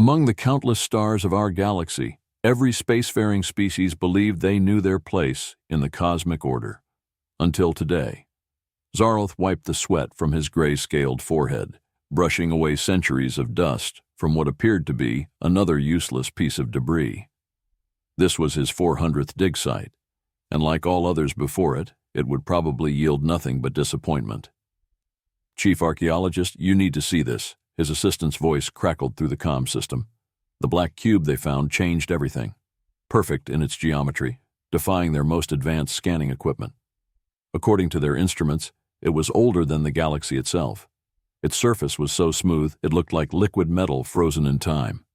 Among the countless stars of our galaxy, every spacefaring species believed they knew their place in the cosmic order. Until today. Zarloth wiped the sweat from his gray-scaled forehead, brushing away centuries of dust from what appeared to be another useless piece of debris. This was his 400th dig site, and like all others before it, it would probably yield nothing but disappointment. "Chief Archaeologist, you need to see this," his assistant's voice crackled through the comm system. The black cube they found changed everything. Perfect in its geometry, defying their most advanced scanning equipment. According to their instruments, it was older than the galaxy itself. Its surface was so smooth it looked like liquid metal frozen in time.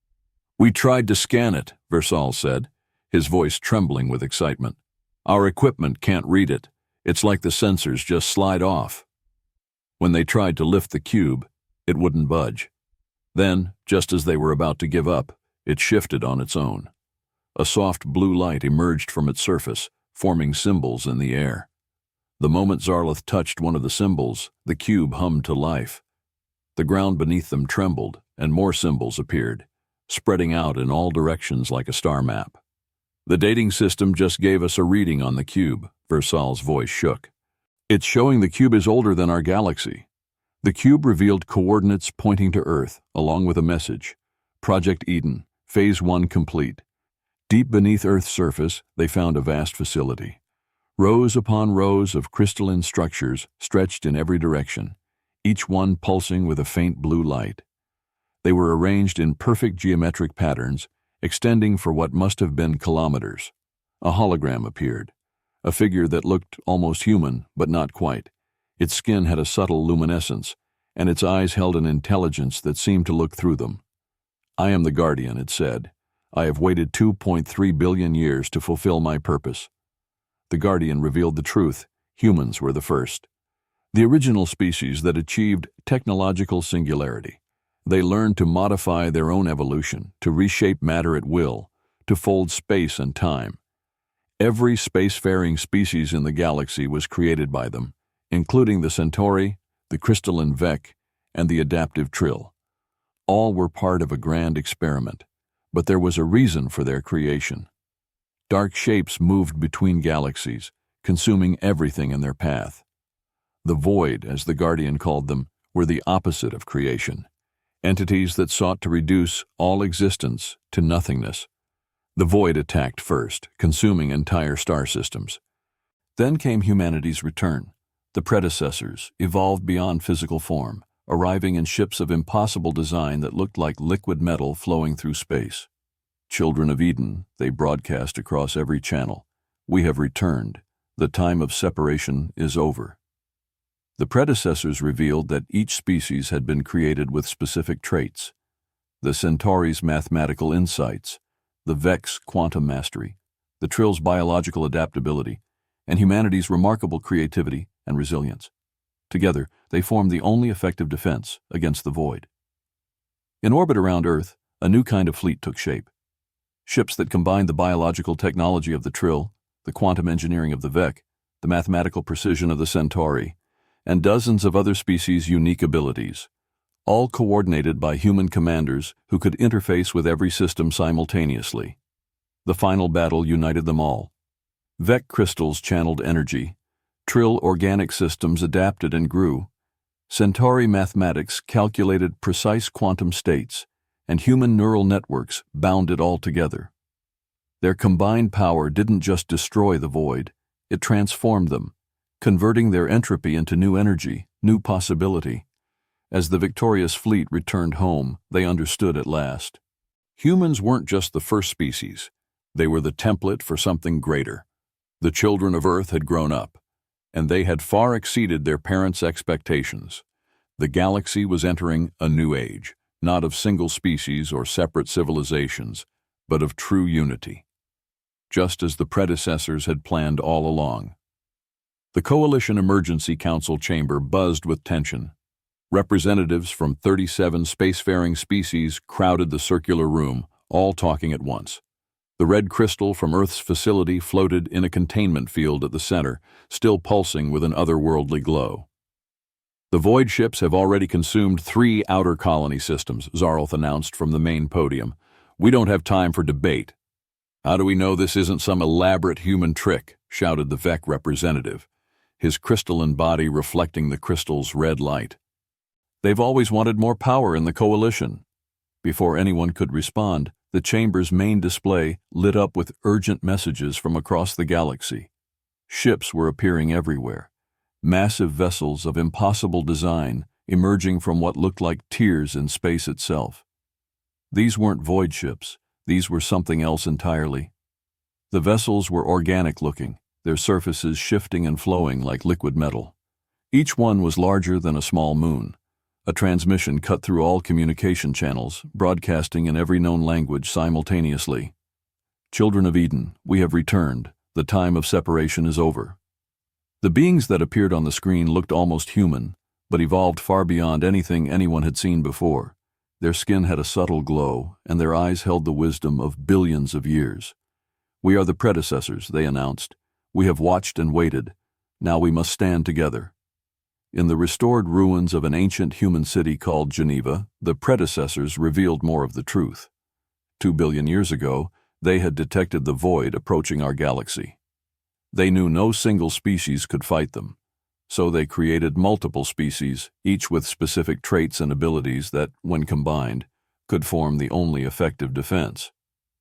"We tried to scan it," Versal said, his voice trembling with excitement. "Our equipment can't read it. It's like the sensors just slide off." When they tried to lift the cube, it wouldn't budge. Then, just as they were about to give up, it shifted on its own. A soft blue light emerged from its surface, forming symbols in the air. The moment Zarloth touched one of the symbols, the cube hummed to life. The ground beneath them trembled, and more symbols appeared, spreading out in all directions like a star map. "The dating system just gave us a reading on the cube," Versal's voice shook. "It's showing the cube is older than our galaxy." The cube revealed coordinates pointing to Earth, along with a message. Project Eden, Phase 1 complete. Deep beneath Earth's surface, they found a vast facility. Rows upon rows of crystalline structures stretched in every direction, each one pulsing with a faint blue light. They were arranged in perfect geometric patterns, extending for what must have been kilometers. A hologram appeared, a figure that looked almost human, but not quite. Its skin had a subtle luminescence, and its eyes held an intelligence that seemed to look through them. "I am the Guardian," it said. "I have waited 2.3 billion years to fulfill my purpose." The Guardian revealed the truth. Humans were the first. The original species that achieved technological singularity. They learned to modify their own evolution, to reshape matter at will, to fold space and time. Every spacefaring species in the galaxy was created by them, including the Centauri, the crystalline Vec, and the adaptive Trill. All were part of a grand experiment, but there was a reason for their creation. Dark shapes moved between galaxies, consuming everything in their path. The Void, as the Guardian called them, were the opposite of creation, entities that sought to reduce all existence to nothingness. The Void attacked first, consuming entire star systems. Then came humanity's return. The predecessors evolved beyond physical form, arriving in ships of impossible design that looked like liquid metal flowing through space. "Children of Eden," they broadcast across every channel. "We have returned. The time of separation is over." The predecessors revealed that each species had been created with specific traits. The Centauri's mathematical insights, the Vec's quantum mastery, the Trill's biological adaptability, and humanity's remarkable creativity and resilience. Together, they formed the only effective defense against the Void. In orbit around Earth, a new kind of fleet took shape. Ships that combined the biological technology of the Trill, the quantum engineering of the Vec, the mathematical precision of the Centauri, and dozens of other species' unique abilities, all coordinated by human commanders who could interface with every system simultaneously. The final battle united them all. Vec crystals channeled energy, Trill organic systems adapted and grew, Centauri mathematics calculated precise quantum states, and human neural networks bound it all together. Their combined power didn't just destroy the Void, it transformed them, converting their entropy into new energy, new possibility. As the victorious fleet returned home, they understood at last. Humans weren't just the first species, they were the template for something greater. The children of Earth had grown up, and they had far exceeded their parents' expectations. The galaxy was entering a new age, not of single species or separate civilizations, but of true unity, just as the predecessors had planned all along. The Coalition Emergency Council chamber buzzed with tension. Representatives from 37 spacefaring species crowded the circular room, all talking at once. The red crystal from Earth's facility floated in a containment field at the center, still pulsing with an otherworldly glow. The Void ships have already consumed 3 outer colony systems, Zarth announced from the main podium. We don't have time for debate. How do we know this isn't some elaborate human trick? Shouted the Vec representative, his crystalline body reflecting the crystal's red light. They've always wanted more power in the coalition. Before anyone could respond, the chamber's main display lit up with urgent messages from across the galaxy. Ships were appearing everywhere, massive vessels of impossible design emerging from what looked like tears in space itself. These weren't Void ships, these were something else entirely. The vessels were organic-looking, their surfaces shifting and flowing like liquid metal. Each one was larger than a small moon. A transmission cut through all communication channels, broadcasting in every known language simultaneously. Children of Eden, we have returned. The time of separation is over. The beings that appeared on the screen looked almost human, but evolved far beyond anything anyone had seen before. Their skin had a subtle glow, and their eyes held the wisdom of billions of years. We are the predecessors, they announced. We have watched and waited. Now we must stand together. In the restored ruins of an ancient human city called Geneva, the predecessors revealed more of the truth. 2 billion years ago, they had detected the Void approaching our galaxy. They knew no single species could fight them, so they created multiple species, each with specific traits and abilities that, when combined, could form the only effective defense.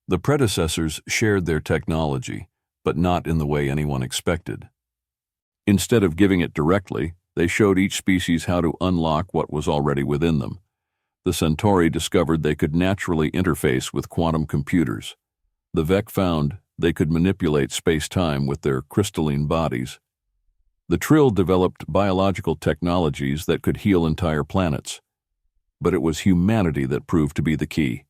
The predecessors shared their technology, but not in the way anyone expected. Instead of giving it directly, they showed each species how to unlock what was already within them. The Centauri discovered they could naturally interface with quantum computers. The Vec found they could manipulate space-time with their crystalline bodies. The Trill developed biological technologies that could heal entire planets. But it was humanity that proved to be the key.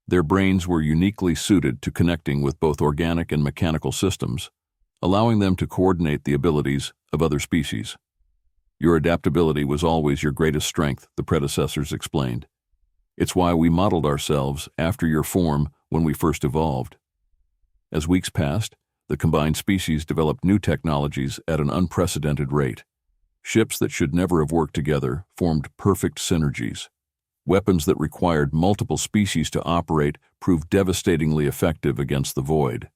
Their brains were uniquely suited to connecting with both organic and mechanical systems, allowing them to coordinate the abilities of other species. Your adaptability was always your greatest strength, the predecessors explained. It's why we modeled ourselves after your form when we first evolved. As weeks passed, the combined species developed new technologies at an unprecedented rate. Ships that should never have worked together formed perfect synergies. Weapons that required multiple species to operate proved devastatingly effective against the Void.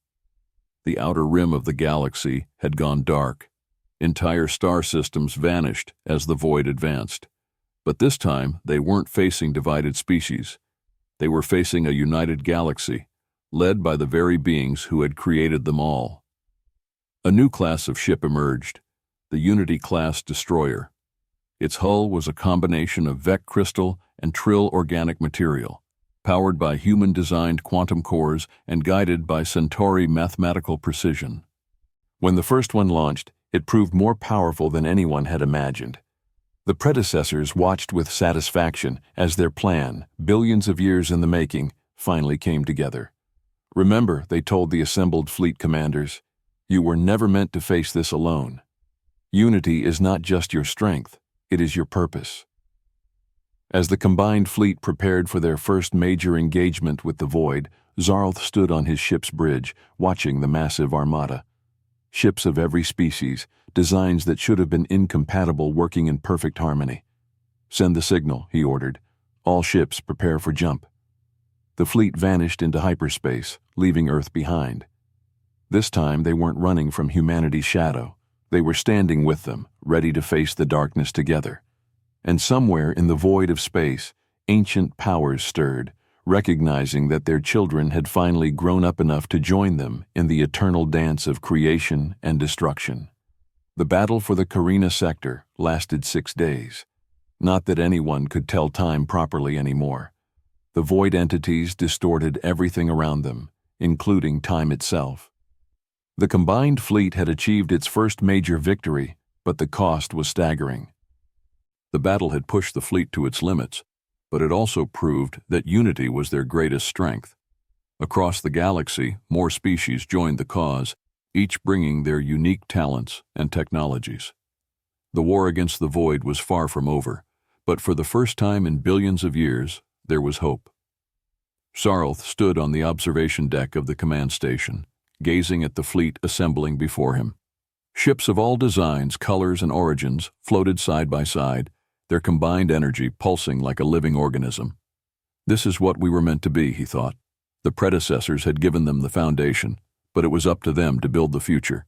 The outer rim of the galaxy had gone dark. Entire star systems vanished as the Void advanced. But this time, they weren't facing divided species. They were facing a united galaxy, led by the very beings who had created them all. A new class of ship emerged, the Unity-class destroyer. Its hull was a combination of Vec crystal and Trill organic material, powered by human-designed quantum cores and guided by Centauri mathematical precision. When the first one launched, it proved more powerful than anyone had imagined. The predecessors watched with satisfaction as their plan, billions of years in the making, finally came together. Remember, they told the assembled fleet commanders, you were never meant to face this alone. Unity is not just your strength, it is your purpose. As the combined fleet prepared for their first major engagement with the Void, Zarth stood on his ship's bridge, watching the massive armada. Ships of every species, designs that should have been incompatible working in perfect harmony. Send the signal, he ordered. All ships prepare for jump. The fleet vanished into hyperspace, leaving Earth behind. This time they weren't running from humanity's shadow. They were standing with them, ready to face the darkness together. And somewhere in the void of space, ancient powers stirred, recognizing that their children had finally grown up enough to join them in the eternal dance of creation and destruction. The battle for the Carina sector lasted 6 days. Not that anyone could tell time properly anymore. The void entities distorted everything around them, including time itself. The combined fleet had achieved its first major victory, but the cost was staggering. The battle had pushed the fleet to its limits, but it also proved that unity was their greatest strength. Across the galaxy, more species joined the cause, each bringing their unique talents and technologies. The war against the void was far from over, but for the first time in billions of years, there was hope. Zarth stood on the observation deck of the command station, gazing at the fleet assembling before him. Ships of all designs, colors, and origins floated side by side, their combined energy pulsing like a living organism. This is what we were meant to be, he thought. The predecessors had given them the foundation, but it was up to them to build the future.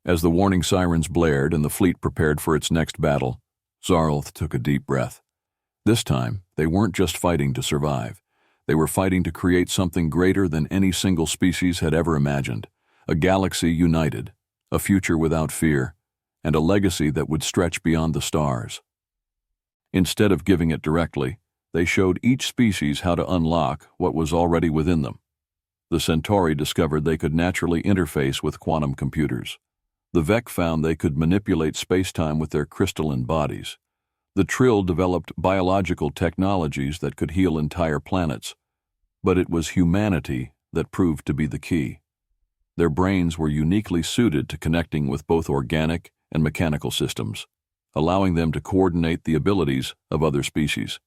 As the warning sirens blared and the fleet prepared for its next battle, Zarlth took a deep breath. This time, they weren't just fighting to survive. They were fighting to create something greater than any single species had ever imagined. A galaxy united, a future without fear, and a legacy that would stretch beyond the stars. Instead of giving it directly, they showed each species how to unlock what was already within them. The Centauri discovered they could naturally interface with quantum computers. The Vec found they could manipulate space-time with their crystalline bodies. The Trill developed biological technologies that could heal entire planets. But it was humanity that proved to be the key. Their brains were uniquely suited to connecting with both organic and mechanical systems, allowing them to coordinate the abilities of other species.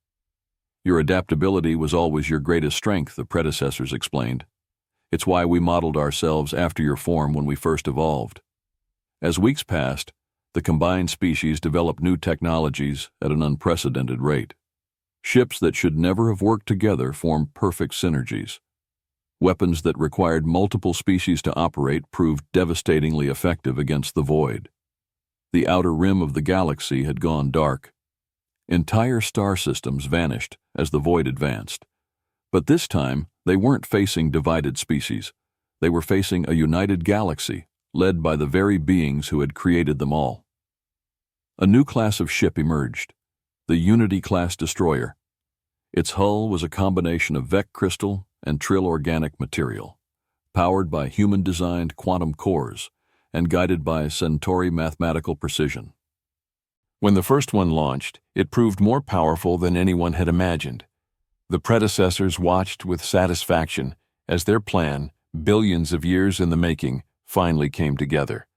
Your adaptability was always your greatest strength, the predecessors explained. It's why we modeled ourselves after your form when we first evolved. As weeks passed, the combined species developed new technologies at an unprecedented rate. Ships that should never have worked together formed perfect synergies. Weapons that required multiple species to operate proved devastatingly effective against the void. The outer rim of the galaxy had gone dark. Entire star systems vanished as the void advanced. But this time, they weren't facing divided species. They were facing a united galaxy, led by the very beings who had created them all. A new class of ship emerged, the Unity-class destroyer. Its hull was a combination of Vec crystal and Trill organic material, powered by human-designed quantum cores and guided by Centauri mathematical precision. When the first one launched, it proved more powerful than anyone had imagined. The predecessors watched with satisfaction as their plan, billions of years in the making, finally came together.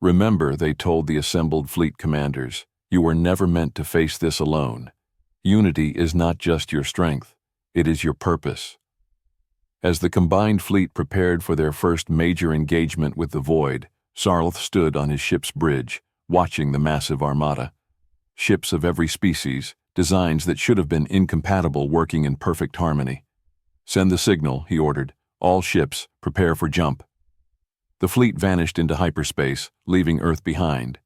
Remember, they told the assembled fleet commanders, you were never meant to face this alone. Unity is not just your strength, it is your purpose. As the combined fleet prepared for their first major engagement with the void, Zarlth stood on his ship's bridge, watching the massive armada. Ships of every species, designs that should have been incompatible working in perfect harmony. Send the signal, he ordered. All ships, prepare for jump. The fleet vanished into hyperspace, leaving Earth behind.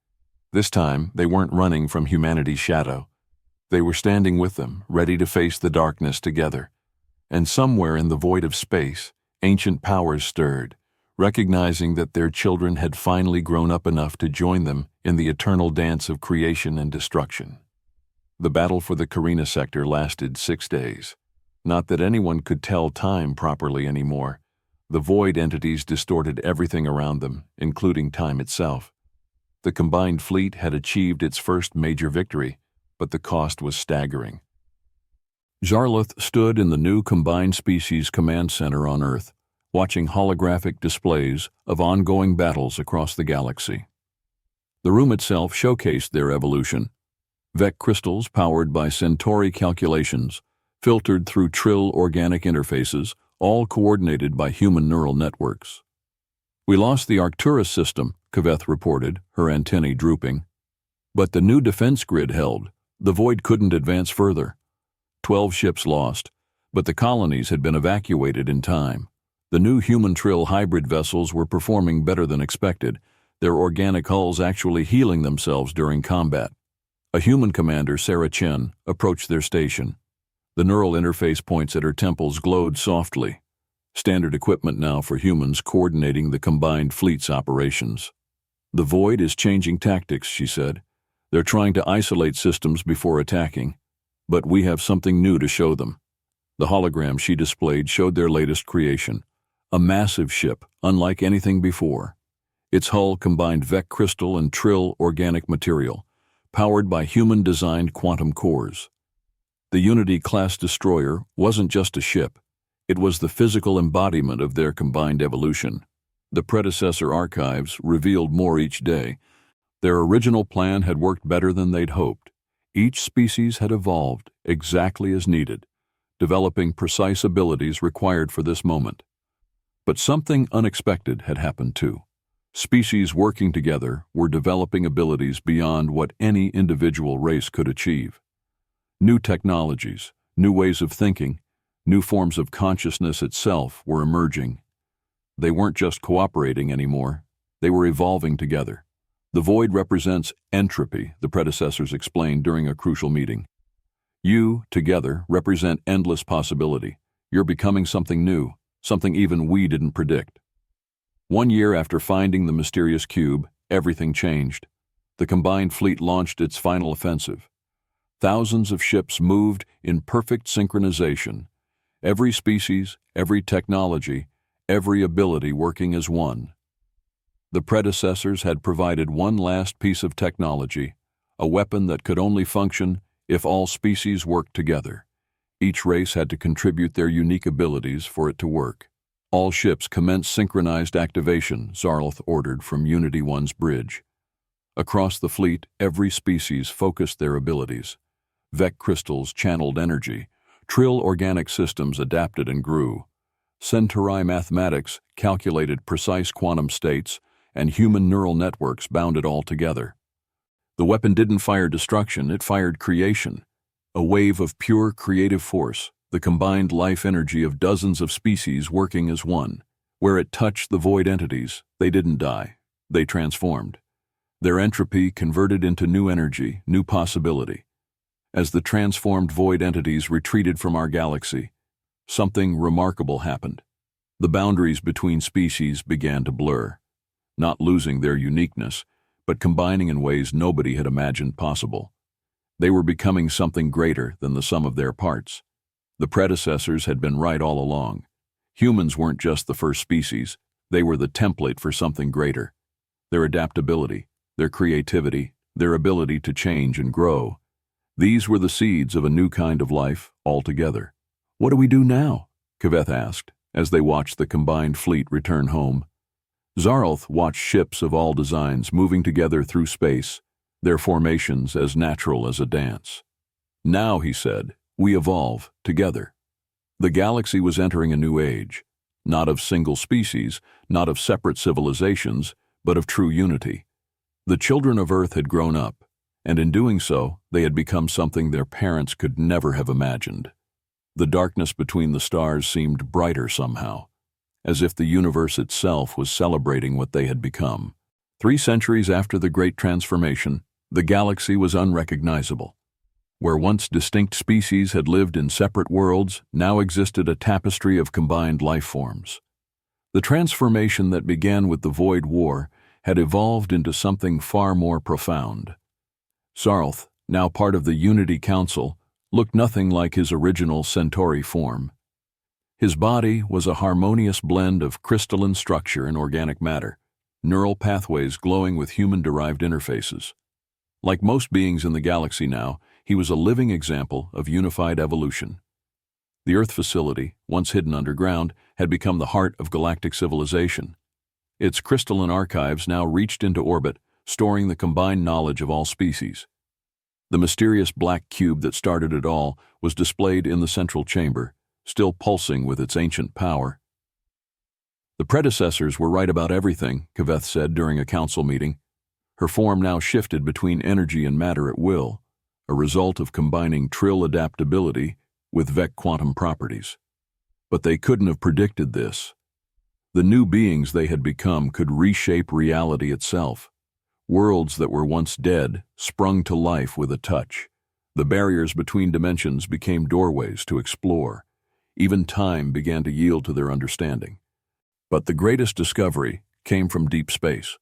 This time, they weren't running from humanity's shadow. They were standing with them, ready to face the darkness together. And somewhere in the void of space, ancient powers stirred, recognizing that their children had finally grown up enough to join them in the eternal dance of creation and destruction. The battle for the Carina sector lasted 6 days. Not that anyone could tell time properly anymore. The void entities distorted everything around them, including time itself. The combined fleet had achieved its first major victory, but the cost was staggering. Zarlth stood in the new Combined Species Command Center on Earth, watching holographic displays of ongoing battles across the galaxy. The room itself showcased their evolution. Vec crystals powered by Centauri calculations, filtered through Trill organic interfaces, all coordinated by human neural networks. We lost the Arcturus system, Kaveth reported, her antennae drooping. But the new defense grid held. The void couldn't advance further. 12 ships lost, but the colonies had been evacuated in time. The new human-Trill hybrid vessels were performing better than expected, their organic hulls actually healing themselves during combat. A human commander, Sarah Chen, approached their station. The neural interface points at her temples glowed softly. Standard equipment now for humans coordinating the combined fleet's operations. The void is changing tactics, she said. They're trying to isolate systems before attacking. But we have something new to show them. The hologram she displayed showed their latest creation. A massive ship, unlike anything before. Its hull combined Vec crystal and Trill organic material, powered by human-designed quantum cores. The Unity-class destroyer wasn't just a ship. It was the physical embodiment of their combined evolution. The predecessor archives revealed more each day. Their original plan had worked better than they'd hoped. Each species had evolved exactly as needed, developing precise abilities required for this moment. But something unexpected had happened too. Species working together were developing abilities beyond what any individual race could achieve. New technologies, new ways of thinking, new forms of consciousness itself were emerging. They weren't just cooperating anymore, they were evolving together. The void represents entropy, the predecessors explained during a crucial meeting. You, together, represent endless possibility. You're becoming something new, something even we didn't predict. 1 year after finding the mysterious cube, everything changed. The combined fleet launched its final offensive. Thousands of ships moved in perfect synchronization. Every species, every technology, every ability working as one. The predecessors had provided one last piece of technology, a weapon that could only function if all species worked together. Each race had to contribute their unique abilities for it to work. All ships commenced synchronized activation, Zarloth ordered from Unity 1's bridge. Across the fleet, every species focused their abilities. Vec crystals channeled energy. Trill organic systems adapted and grew. Centauri mathematics calculated precise quantum states, and human neural networks bound it all together. The weapon didn't fire destruction, it fired creation. A wave of pure creative force, the combined life energy of dozens of species working as one. Where it touched the void entities, they didn't die, they transformed. Their entropy converted into new energy, new possibility. As the transformed void entities retreated from our galaxy, something remarkable happened. The boundaries between species began to blur, not losing their uniqueness, but combining in ways nobody had imagined possible. They were becoming something greater than the sum of their parts. The predecessors had been right all along. Humans weren't just the first species, they were the template for something greater. Their adaptability, their creativity, their ability to change and grow. These were the seeds of a new kind of life altogether. "What do we do now?" Kaveth asked, as they watched the combined fleet return home. Zarloth watched ships of all designs moving together through space, their formations as natural as a dance. "Now," he said, "we evolve together." The galaxy was entering a new age, not of single species, not of separate civilizations, but of true unity. The children of Earth had grown up, and in doing so, they had become something their parents could never have imagined. The darkness between the stars seemed brighter somehow, as if the universe itself was celebrating what they had become. 3 centuries after the Great Transformation, the galaxy was unrecognizable. Where once distinct species had lived in separate worlds, now existed a tapestry of combined life forms. The transformation that began with the Void War had evolved into something far more profound. Zarloth, now part of the Unity Council, looked nothing like his original Centauri form. His body was a harmonious blend of crystalline structure and organic matter, neural pathways glowing with human-derived interfaces. Like most beings in the galaxy now, he was a living example of unified evolution. The Earth facility, once hidden underground, had become the heart of galactic civilization. Its crystalline archives now reached into orbit, storing the combined knowledge of all species. The mysterious black cube that started it all was displayed in the central chamber, still pulsing with its ancient power. "The predecessors were right about everything," Kaveth said during a council meeting. Her form now shifted between energy and matter at will, a result of combining Trill adaptability with Vec quantum properties. But they couldn't have predicted this. The new beings they had become could reshape reality itself. Worlds that were once dead sprung to life with a touch. The barriers between dimensions became doorways to explore. Even time began to yield to their understanding. But the greatest discovery came from deep space.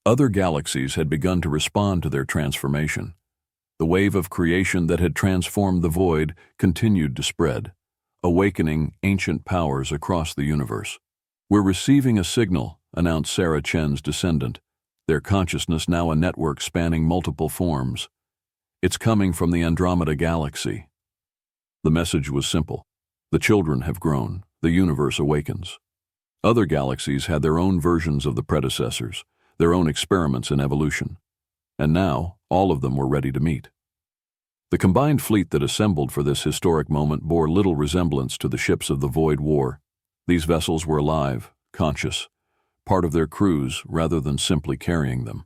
Other galaxies had begun to respond to their transformation. The wave of creation that had transformed the void continued to spread, awakening ancient powers across the universe. "We're receiving a signal," announced Sarah Chen's descendant, their consciousness now a network spanning multiple forms. "It's coming from the Andromeda galaxy." The message was simple. The children have grown, the universe awakens. Other galaxies had their own versions of the predecessors, their own experiments in evolution. And now, all of them were ready to meet. The combined fleet that assembled for this historic moment bore little resemblance to the ships of the Void War. These vessels were alive, conscious, part of their cruise rather than simply carrying them.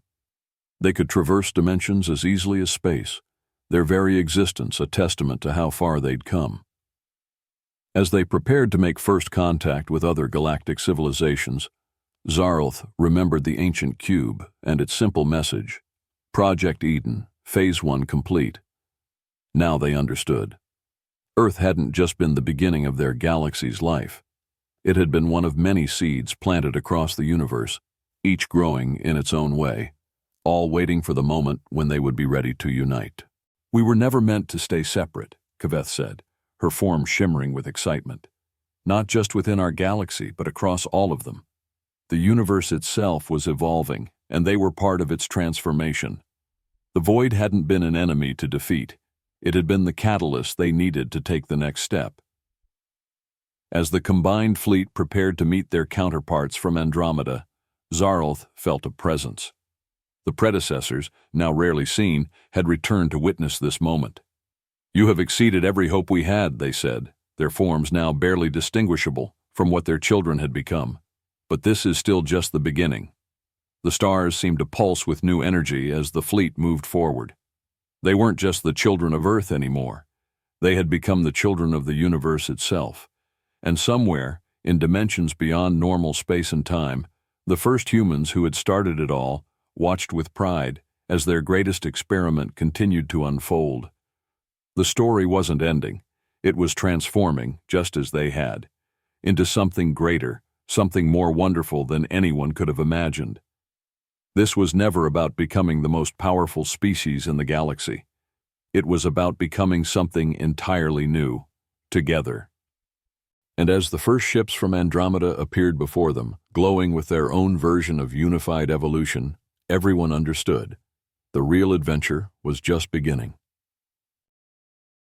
They could traverse dimensions as easily as space, their very existence a testament to how far they'd come. As they prepared to make first contact with other galactic civilizations, Zarth remembered the ancient cube and its simple message, Project Eden, Phase 1 complete. Now they understood. Earth hadn't just been the beginning of their galaxy's life. It had been one of many seeds planted across the universe, each growing in its own way, all waiting for the moment when they would be ready to unite. "We were never meant to stay separate," Kaveth said, her form shimmering with excitement. "Not just within our galaxy, but across all of them. The universe itself was evolving, and they were part of its transformation. The void hadn't been an enemy to defeat. It had been the catalyst they needed to take the next step." As the combined fleet prepared to meet their counterparts from Andromeda, Zarth felt a presence. The predecessors, now rarely seen, had returned to witness this moment. "You have exceeded every hope we had," they said, their forms now barely distinguishable from what their children had become. "But this is still just the beginning." The stars seemed to pulse with new energy as the fleet moved forward. They weren't just the children of Earth anymore. They had become the children of the universe itself. And somewhere, in dimensions beyond normal space and time, the first humans who had started it all watched with pride as their greatest experiment continued to unfold. The story wasn't ending. It was transforming, just as they had, into something greater, something more wonderful than anyone could have imagined. This was never about becoming the most powerful species in the galaxy. It was about becoming something entirely new, together. And as the first ships from Andromeda appeared before them, glowing with their own version of unified evolution, everyone understood. The real adventure was just beginning.